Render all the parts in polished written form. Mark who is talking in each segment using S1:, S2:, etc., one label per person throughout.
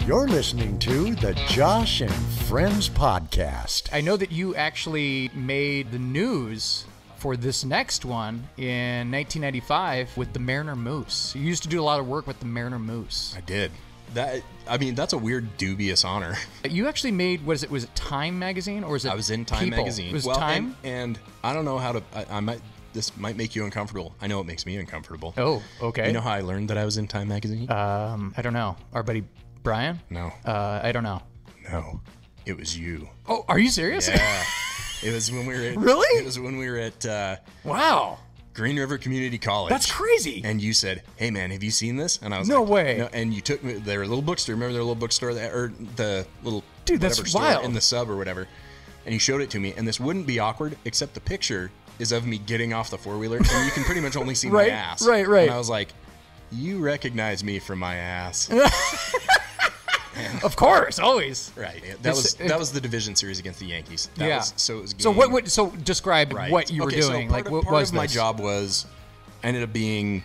S1: You're listening to the Josh and Friends podcast.
S2: I know that you actually made the news for this next one in 1995 with the Mariner Moose. You used to do a lot of work with the Mariner Moose.
S3: I did. That's a weird, dubious honor.
S2: You actually made, was it Time magazine or is it
S3: I was in Time
S2: People?
S3: magazine.
S2: It was
S3: well,
S2: Time?
S3: And I don't know how to. This might make you uncomfortable. I know it makes me uncomfortable.
S2: Oh, okay.
S3: You know how I learned that I was in Time magazine?
S2: I don't know. Our buddy Brian?
S3: No.
S2: I don't know.
S3: No. It was you.
S2: Oh, are you serious?
S3: Yeah. It was when we were at,
S2: Really?
S3: It was when we were at
S2: Wow.
S3: Green River Community College.
S2: That's crazy.
S3: And you said, "Hey man, have you seen this?" And I was
S2: No
S3: like,
S2: way.
S3: No. And you took me. Their little bookstore. Remember their little bookstore, or the little
S2: Dude, that's
S3: whatever store
S2: wild.
S3: in the sub or whatever. And you showed it to me. And this wouldn't be awkward, except the picture is of me getting off the four-wheeler, and you can pretty much only see
S2: Right,
S3: my ass.
S2: right.
S3: And I was like, "You recognize me from my ass."
S2: Of course, always.
S3: Right. That was the division series against the Yankees. That
S2: Yeah.
S3: was, so it was.
S2: So so describe
S3: Right.
S2: what you were
S3: Okay,
S2: doing.
S3: So
S2: Like,
S3: part
S2: what
S3: of,
S2: was
S3: my
S2: this?
S3: job was, I ended up being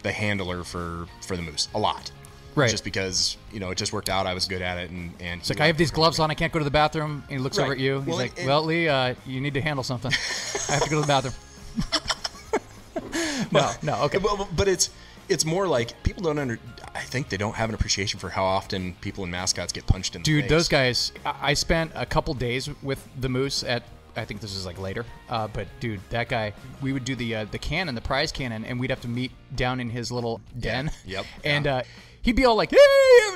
S3: the handler for the Moose a lot.
S2: Right.
S3: Just because, it just worked out. I was good at it. And
S2: It's like, I have these gloves on. I can't go to the bathroom. And he looks
S3: Right.
S2: over at you. He's
S3: Well,
S2: like,
S3: and-
S2: well, Lee, you need to handle something. I have to go to the bathroom. No, okay.
S3: But it's more like people I think they don't have an appreciation for how often people in mascots get punched in the
S2: Dude,
S3: face.
S2: those guys, I spent a couple days with the Moose at, I think this is like later, but dude, that guy, we would do the cannon, the prize cannon, and we'd have to meet down in his little den.
S3: Yep.
S2: And he'd be all like, hey,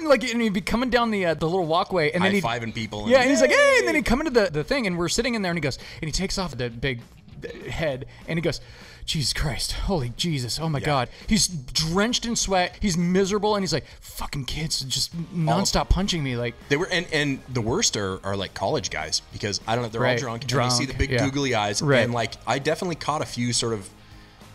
S2: and he'd be coming down the little walkway, and then he'd
S3: high-fiving people.
S2: and he's like, hey, and then he'd come into the thing, and we're sitting in there, and he goes, and he takes off the big head, and he goes, Jesus Christ, holy Jesus, oh my God. He's drenched in sweat, he's miserable, and he's like, fucking kids just nonstop punching me. Like,
S3: They were, and the worst are like college guys, because I don't know, they're all
S2: Right.
S3: drunk, and
S2: Drunk,
S3: you see the big
S2: yeah.
S3: googly eyes,
S2: Right.
S3: and like I definitely caught a few sort of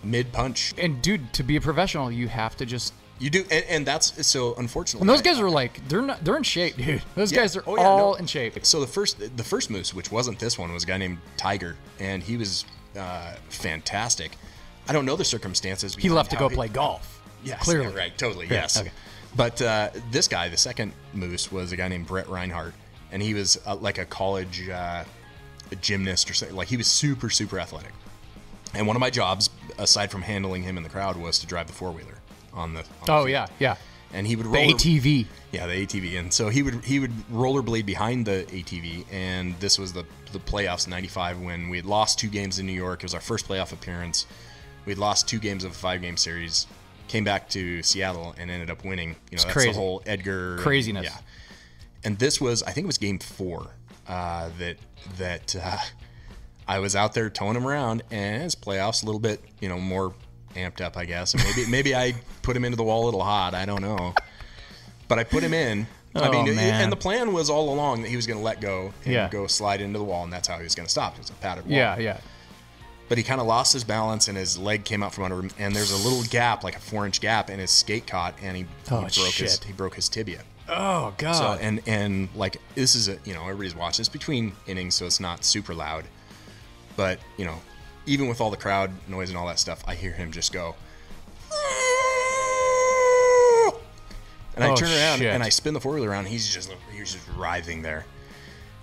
S3: mid-punch.
S2: and dude, to be a professional, you have to just.
S3: You do, and that's so unfortunately.
S2: And those guys are like, they're in shape, dude. Those guys are
S3: Oh, yeah,
S2: all
S3: no.
S2: in shape.
S3: So the first Moose, which wasn't this one, was a guy named Tiger, and he was fantastic. I don't know the circumstances.
S2: He
S3: behind
S2: left to
S3: how
S2: go play golf.
S3: Yes,
S2: clearly.
S3: yeah, right, totally,
S2: Yeah,
S3: yes.
S2: okay.
S3: But this guy, the second Moose, was a guy named Brett Reinhardt, and he was like a college gymnast or something. Like, he was super, super athletic. And one of my jobs, aside from handling him in the crowd, was to drive the four-wheeler on the
S2: Oh
S3: field.
S2: yeah.
S3: And he would
S2: The
S3: roll
S2: ATV.
S3: Yeah, the ATV. And so he would rollerblade behind the ATV, and this was the playoffs in 95 when we had lost 2 games in New York. It was our first playoff appearance. We had lost 2 games of a 5-game series, came back to Seattle and ended up winning. That's
S2: crazy.
S3: the whole Edgar
S2: Craziness.
S3: Yeah. And this was, I think it was game 4 that I was out there towing him around, and it's playoffs, a little bit, more amped up, I guess. And maybe I put him into the wall a little hot. I don't know. But I put him in.
S2: Man.
S3: And the plan was all along that he was going to let go and go slide into the wall, and that's how he was going to stop. It was a padded wall.
S2: Yeah.
S3: But he kind of lost his balance, and his leg came out from under him, and there's a little gap, like a 4-inch gap, and his skate caught, and he broke his tibia.
S2: Oh God.
S3: So and like, this is everybody's watching. It's between innings, so it's not super loud. But even with all the crowd noise and all that stuff, I hear him just go. And I turn around
S2: shit.
S3: and I spin the four-wheeler around. He's just writhing there.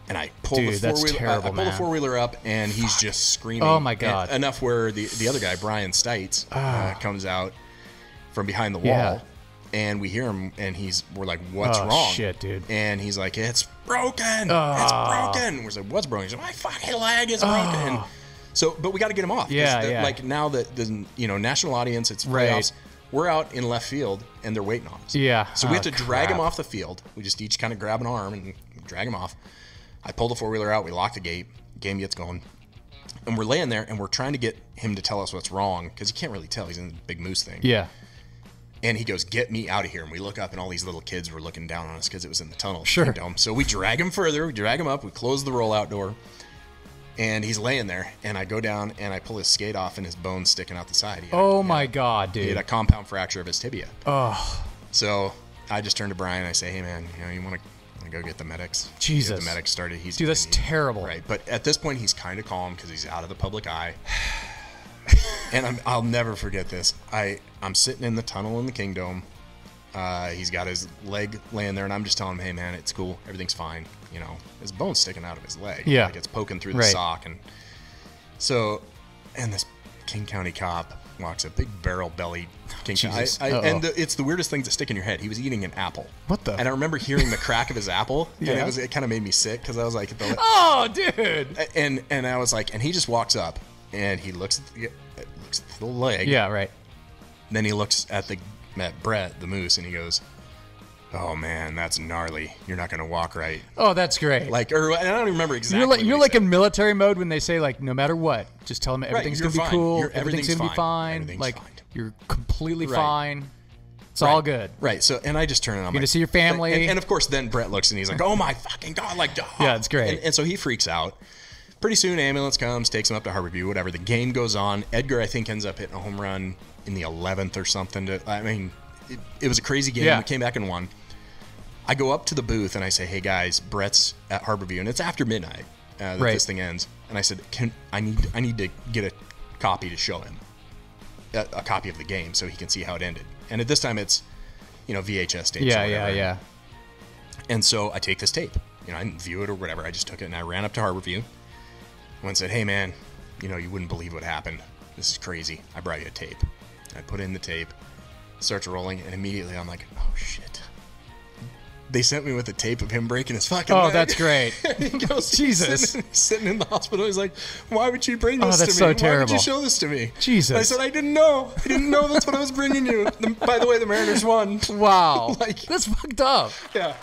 S3: And I pull
S2: Dude,
S3: the
S2: that's
S3: four-wheeler.
S2: terrible,
S3: I pull the
S2: man.
S3: four-wheeler up, and he's just screaming.
S2: Oh, my God.
S3: And enough where the other guy, Brian Stites, comes out from behind the wall,
S2: Yeah.
S3: and we hear him, and we're like, "What's
S2: Oh,
S3: wrong?"
S2: shit, dude.
S3: And he's like, "It's broken. It's broken." We're like, "What's broken?" He's like, "My fucking leg is broken." And so, but we got to get him off. 'cause
S2: Yeah.
S3: Like, now that the national audience, it's
S2: Right.
S3: playoffs. We're out in left field, and they're waiting on us.
S2: Yeah.
S3: So we have
S2: Oh,
S3: to drag him
S2: crap.
S3: off the field. We just each kind of grab an arm and drag him off. I pull the four-wheeler out. We lock the gate. Game gets going. And we're laying there, and we're trying to get him to tell us what's wrong, because he can't really tell. He's in the big Moose thing.
S2: Yeah.
S3: And he goes, "Get me out of here." And we look up, and all these little kids were looking down on us because it was in the tunnel.
S2: Sure.
S3: Dome. So we drag him further. We drag him up. We close the rollout door. And he's laying there. And I go down, and I pull his skate off, and his bone's sticking out the side.
S2: Oh my God,
S3: He had
S2: dude.
S3: a compound fracture of his tibia.
S2: Oh.
S3: So I just turn to Brian and I say, "Hey man, you want to go get the medics?"
S2: Jesus.
S3: Get the medics started.
S2: Dude, that's terrible.
S3: Right, but at this point he's kind of calm because he's out of the public eye. And I'll never forget this. I'm sitting in the tunnel in the Kingdome. He's got his leg laying there, and I'm just telling him, hey, man, it's cool. Everything's fine. You know, his bone's sticking out of his leg.
S2: Yeah.
S3: Like it's poking through the
S2: Right.
S3: sock. And so, and this King County cop walks up, big barrel-bellied King County.
S2: Jesus.
S3: And it's the weirdest thing to stick in your head. He was eating an apple.
S2: What the?
S3: And I remember hearing the crack of his apple,
S2: Yeah.
S3: and it kind of made me sick because I was like,
S2: Oh, dude.
S3: and I was like, and he just walks up and he looks at the leg.
S2: Yeah, right.
S3: Then he looks at Brett, the moose, and he goes, "Oh man, that's gnarly. You're not gonna walk right."
S2: Oh, that's great.
S3: Like, or I don't even remember exactly.
S2: You're
S3: what
S2: like
S3: he
S2: in military mode when they say like, no matter what, just tell them everything's
S3: you're
S2: gonna be
S3: fine.
S2: cool. Everything's
S3: Everything's
S2: gonna be fine.
S3: Everything's
S2: Like
S3: fine.
S2: you're completely
S3: Right.
S2: fine. It's
S3: Right.
S2: all good.
S3: Right. So, and I just turn and I'm
S2: You're
S3: like,
S2: gonna see your family.
S3: and of course, then Brett looks and he's like, "Oh my fucking god!" Like, oh.
S2: Yeah, it's great.
S3: And so he freaks out. Pretty soon, ambulance comes, takes him up to Harborview. Whatever. The game goes on. Edgar, I think, ends up hitting a home run in the 11th or something. I mean, it was a crazy game.
S2: Yeah.
S3: We came back and won. I go up to the booth and I say, "Hey guys, Brett's at Harborview," and it's after midnight that
S2: Right.
S3: this thing ends. And I said, I need to get a copy to show him, a copy of the game, so he can see how it ended." And at this time, it's VHS tapes.
S2: Yeah,
S3: or
S2: yeah,
S3: whatever.
S2: yeah.
S3: And so I take this tape. I didn't view it or whatever. I just took it and I ran up to Harborview. Went and said, "Hey man, you wouldn't believe what happened. This is crazy. I brought you a tape." I put in the tape, starts rolling, and immediately I'm like, "Oh shit." They sent me with a tape of him breaking his fucking leg.
S2: Oh, that's great.
S3: He goes,
S2: Jesus.
S3: He's sitting in the hospital. He's like, "Why would you bring this
S2: that's
S3: to me?
S2: so
S3: Why would
S2: terrible.
S3: you show this to me?"
S2: Jesus.
S3: And I said, I didn't know. That's what I was bringing you. By the way, the Mariners won.
S2: Wow.
S3: Like-
S2: That's fucked up.
S3: Yeah.